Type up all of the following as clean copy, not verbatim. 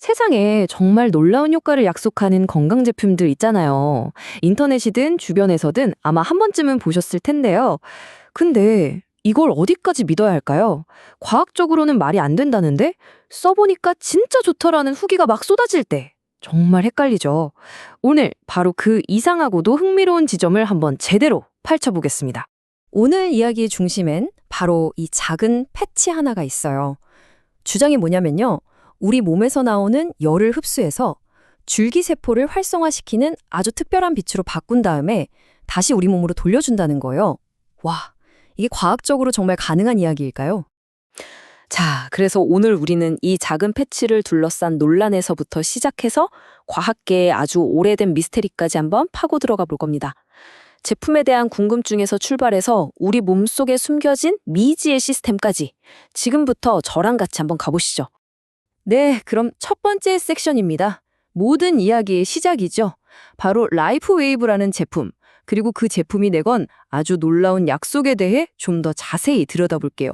세상에 정말 놀라운 효과를 약속하는 건강 제품들 있잖아요. 인터넷이든 주변에서든 아마 한 번쯤은 보셨을 텐데요. 근데 이걸 어디까지 믿어야 할까요? 과학적으로는 말이 안 된다는데 써보니까 진짜 좋더라는 후기가 막 쏟아질 때 정말 헷갈리죠. 오늘 바로 그 이상하고도 흥미로운 지점을 한번 제대로 파헤쳐보겠습니다. 오늘 이야기의 중심엔 바로 이 작은 패치 하나가 있어요. 주장이 뭐냐면요. 우리 몸에서 나오는 열을 흡수해서 줄기세포를 활성화시키는 아주 특별한 빛으로 바꾼 다음에 다시 우리 몸으로 돌려준다는 거예요. 와, 이게 과학적으로 정말 가능한 이야기일까요? 자, 그래서 오늘 우리는 이 작은 패치를 둘러싼 논란에서부터 시작해서 과학계의 아주 오래된 미스테리까지 한번 파고 들어가 볼 겁니다. 제품에 대한 궁금증에서 출발해서 우리 몸속에 숨겨진 미지의 시스템까지 지금부터 저랑 같이 한번 가보시죠. 네, 그럼 첫 번째 섹션입니다. 모든 이야기의 시작이죠. 바로 라이프 웨이브라는 제품, 그리고 그 제품이 내건 아주 놀라운 약속에 대해 좀 더 자세히 들여다볼게요.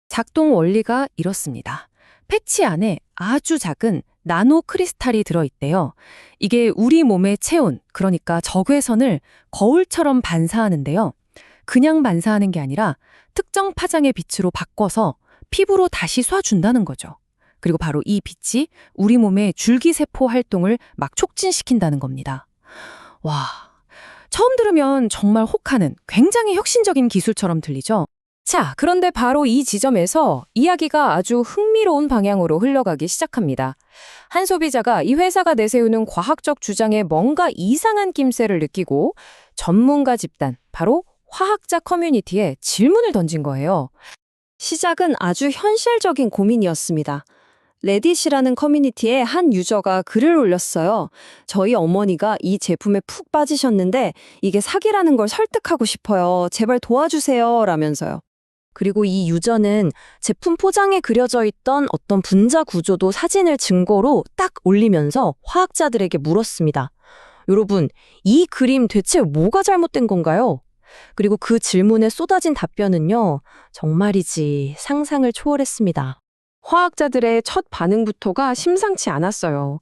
작동 원리가 이렇습니다. 패치 안에 아주 작은 나노 크리스탈이 들어있대요. 이게 우리 몸의 체온, 그러니까 적외선을 거울처럼 반사하는데요. 그냥 반사하는 게 아니라 특정 파장의 빛으로 바꿔서 피부로 다시 쏴준다는 거죠. 그리고 바로 이 빛이 우리 몸의 줄기세포 활동을 막 촉진시킨다는 겁니다. 와, 처음 들으면 정말 혹하는 굉장히 혁신적인 기술처럼 들리죠? 자, 그런데 바로 이 지점에서 이야기가 아주 흥미로운 방향으로 흘러가기 시작합니다. 한 소비자가 이 회사가 내세우는 과학적 주장에 뭔가 이상한 낌새를 느끼고 전문가 집단, 바로 화학자 커뮤니티에 질문을 던진 거예요. 시작은 아주 현실적인 고민이었습니다. 레딧이라는 커뮤니티에 한 유저가 글을 올렸어요. 저희 어머니가 이 제품에 푹 빠지셨는데 이게 사기라는 걸 설득하고 싶어요. 제발 도와주세요. 라면서요. 그리고 이 유저는 제품 포장에 그려져 있던 어떤 분자 구조도 사진을 증거로 딱 올리면서 화학자들에게 물었습니다. 여러분, 이 그림 대체 뭐가 잘못된 건가요? 그리고 그 질문에 쏟아진 답변은요, 정말이지 상상을 초월했습니다. 화학자들의 첫 반응부터가 심상치 않았어요.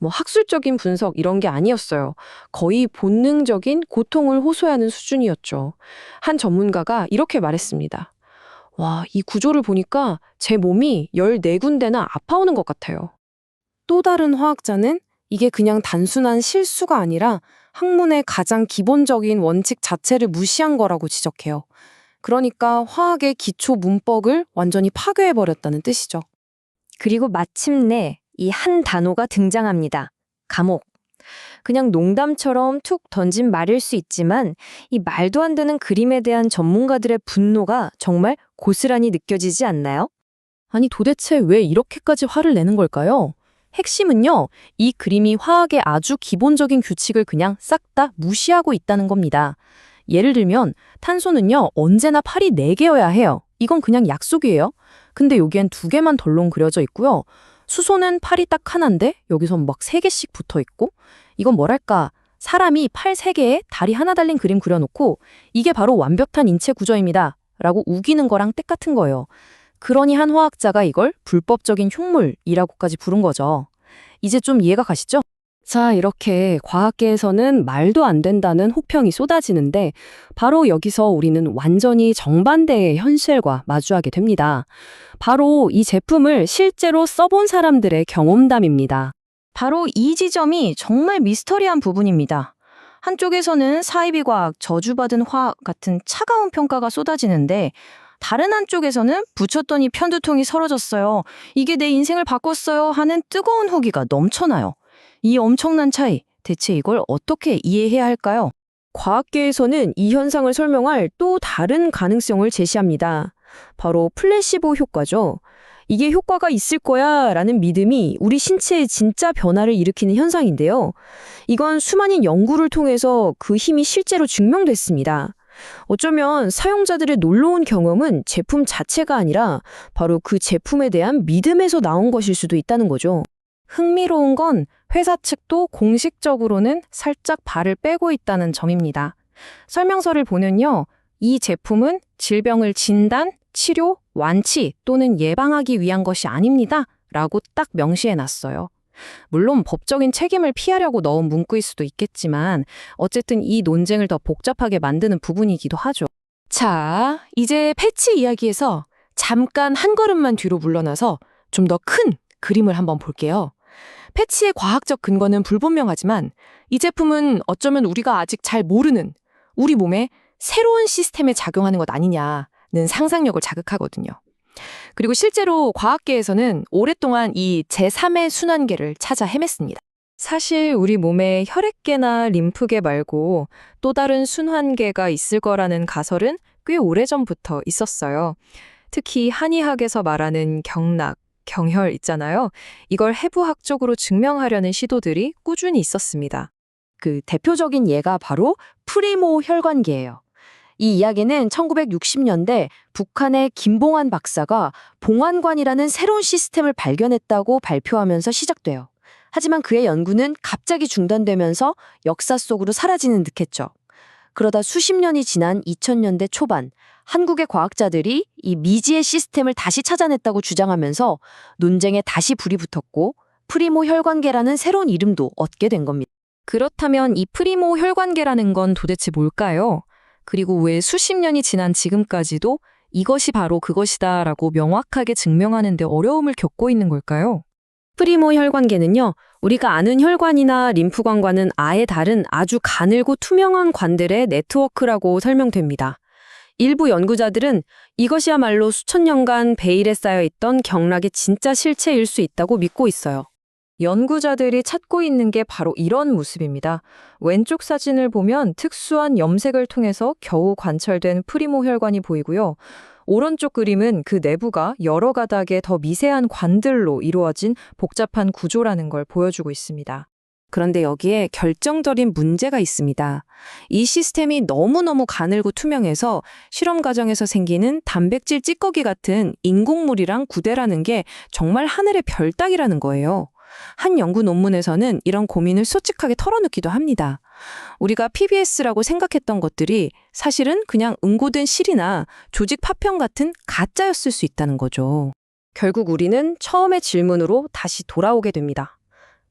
학술적인 분석 이런 게 아니었어요. 거의 본능적인 고통을 호소하는 수준이었죠. 한 전문가가 이렇게 말했습니다. 와, 이 구조를 보니까 제 몸이 14군데나 아파오는 것 같아요. 또 다른 화학자는 이게 그냥 단순한 실수가 아니라 학문의 가장 기본적인 원칙 자체를 무시한 거라고 지적해요. 그러니까 화학의 기초 문법을 완전히 파괴해버렸다는 뜻이죠. 그리고 마침내 이 한 단어가 등장합니다. 감옥. 그냥 농담처럼 툭 던진 말일 수 있지만 이 말도 안 되는 그림에 대한 전문가들의 분노가 정말 고스란히 느껴지지 않나요? 아니 도대체 왜 이렇게까지 화를 내는 걸까요? 핵심은요, 이 그림이 화학의 아주 기본적인 규칙을 그냥 싹 다 무시하고 있다는 겁니다. 예를 들면 탄소는요, 언제나 팔이 4개여야 해요. 이건 그냥 약속이에요. 근데 여기엔 2개만 덜렁 그려져 있고요. 수소는 팔이 딱 하나인데 여기선 막 3개씩 붙어 있고, 이건 뭐랄까, 사람이 팔 3개에 다리 하나 달린 그림 그려놓고 이게 바로 완벽한 인체 구조입니다. 라고 우기는 거랑 똑같은 거예요. 그러니 한 화학자가 이걸 불법적인 흉물이라고까지 부른 거죠. 이제 좀 이해가 가시죠? 자, 이렇게 과학계에서는 말도 안 된다는 혹평이 쏟아지는데 바로 여기서 우리는 완전히 정반대의 현실과 마주하게 됩니다. 바로 이 제품을 실제로 써본 사람들의 경험담입니다. 바로 이 지점이 정말 미스터리한 부분입니다. 한쪽에서는 사이비 과학, 저주받은 화학 같은 차가운 평가가 쏟아지는데 다른 한쪽에서는 붙였더니 편두통이 사라졌어요. 이게 내 인생을 바꿨어요 하는 뜨거운 후기가 넘쳐나요. 이 엄청난 차이, 대체 이걸 어떻게 이해해야 할까요? 과학계에서는 이 현상을 설명할 또 다른 가능성을 제시합니다. 바로 플래시보 효과죠. 이게 효과가 있을 거야 라는 믿음이 우리 신체에 진짜 변화를 일으키는 현상인데요. 이건 수많은 연구를 통해서 그 힘이 실제로 증명됐습니다. 어쩌면 사용자들의 놀라운 경험은 제품 자체가 아니라 바로 그 제품에 대한 믿음에서 나온 것일 수도 있다는 거죠. 흥미로운 건 회사 측도 공식적으로는 살짝 발을 빼고 있다는 점입니다. 설명서를 보면요. 이 제품은 질병을 진단, 치료, 완치 또는 예방하기 위한 것이 아닙니다. 라고 딱 명시해놨어요. 물론 법적인 책임을 피하려고 넣은 문구일 수도 있겠지만 어쨌든 이 논쟁을 더 복잡하게 만드는 부분이기도 하죠. 자, 이제 패치 이야기에서 잠깐 한 걸음만 뒤로 물러나서 좀 더 큰 그림을 한번 볼게요. 패치의 과학적 근거는 불분명하지만 이 제품은 어쩌면 우리가 아직 잘 모르는 우리 몸에 새로운 시스템에 작용하는 것 아니냐는 상상력을 자극하거든요. 그리고 실제로 과학계에서는 오랫동안 이 제3의 순환계를 찾아 헤맸습니다. 사실 우리 몸에 혈액계나 림프계 말고 또 다른 순환계가 있을 거라는 가설은 꽤 오래전부터 있었어요. 특히 한의학에서 말하는 경락, 경혈 있잖아요. 이걸 해부학적으로 증명하려는 시도들이 꾸준히 있었습니다. 그 대표적인 예가 바로 프리모 혈관계예요. 이 이야기는 1960년대 북한의 김봉환 박사가 봉환관이라는 새로운 시스템을 발견했다고 발표하면서 시작돼요. 하지만 그의 연구는 갑자기 중단되면서 역사 속으로 사라지는 듯했죠. 그러다 수십 년이 지난 2000년대 초반 한국의 과학자들이 이 미지의 시스템을 다시 찾아냈다고 주장하면서 논쟁에 다시 불이 붙었고 프리모 혈관계라는 새로운 이름도 얻게 된 겁니다. 그렇다면 이 프리모 혈관계라는 건 도대체 뭘까요? 그리고 왜 수십 년이 지난 지금까지도 이것이 바로 그것이다라고 명확하게 증명하는 데 어려움을 겪고 있는 걸까요? 프리모 혈관계는요, 우리가 아는 혈관이나 림프관과는 아예 다른 아주 가늘고 투명한 관들의 네트워크라고 설명됩니다. 일부 연구자들은 이것이야말로 수천 년간 베일에 쌓여있던 경락의 진짜 실체일 수 있다고 믿고 있어요. 연구자들이 찾고 있는 게 바로 이런 모습입니다. 왼쪽 사진을 보면 특수한 염색을 통해서 겨우 관찰된 프리모 혈관이 보이고요. 오른쪽 그림은 그 내부가 여러 가닥의 더 미세한 관들로 이루어진 복잡한 구조라는 걸 보여주고 있습니다. 그런데 여기에 결정적인 문제가 있습니다. 이 시스템이 너무너무 가늘고 투명해서 실험 과정에서 생기는 단백질 찌꺼기 같은 인공물이랑 구대라는 게 정말 하늘의 별 따기라는 거예요. 한 연구 논문에서는 이런 고민을 솔직하게 털어놓기도 합니다. 우리가 PBS라고 생각했던 것들이 사실은 그냥 응고된 실이나 조직 파편 같은 가짜였을 수 있다는 거죠. 결국 우리는 처음의 질문으로 다시 돌아오게 됩니다.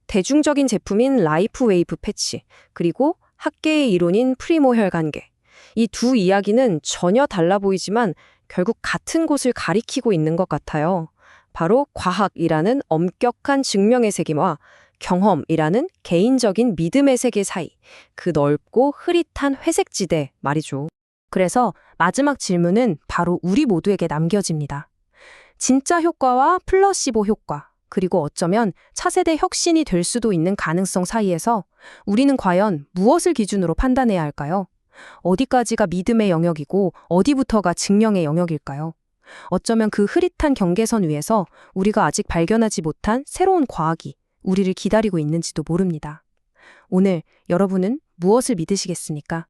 대중적인 제품인 라이프 웨이브 패치, 그리고 학계의 이론인 프리모 혈관계. 이 두 이야기는 전혀 달라 보이지만 결국 같은 곳을 가리키고 있는 것 같아요. 바로 과학이라는 엄격한 증명의 세계와 경험이라는 개인적인 믿음의 세계 사이, 그 넓고 흐릿한 회색지대 말이죠. 그래서 마지막 질문은 바로 우리 모두에게 남겨집니다. 진짜 효과와 플라시보 효과, 그리고 어쩌면 차세대 혁신이 될 수도 있는 가능성 사이에서 우리는 과연 무엇을 기준으로 판단해야 할까요? 어디까지가 믿음의 영역이고 어디부터가 증명의 영역일까요? 어쩌면 그 흐릿한 경계선 위에서 우리가 아직 발견하지 못한 새로운 과학이 우리를 기다리고 있는지도 모릅니다. 오늘 여러분은 무엇을 믿으시겠습니까?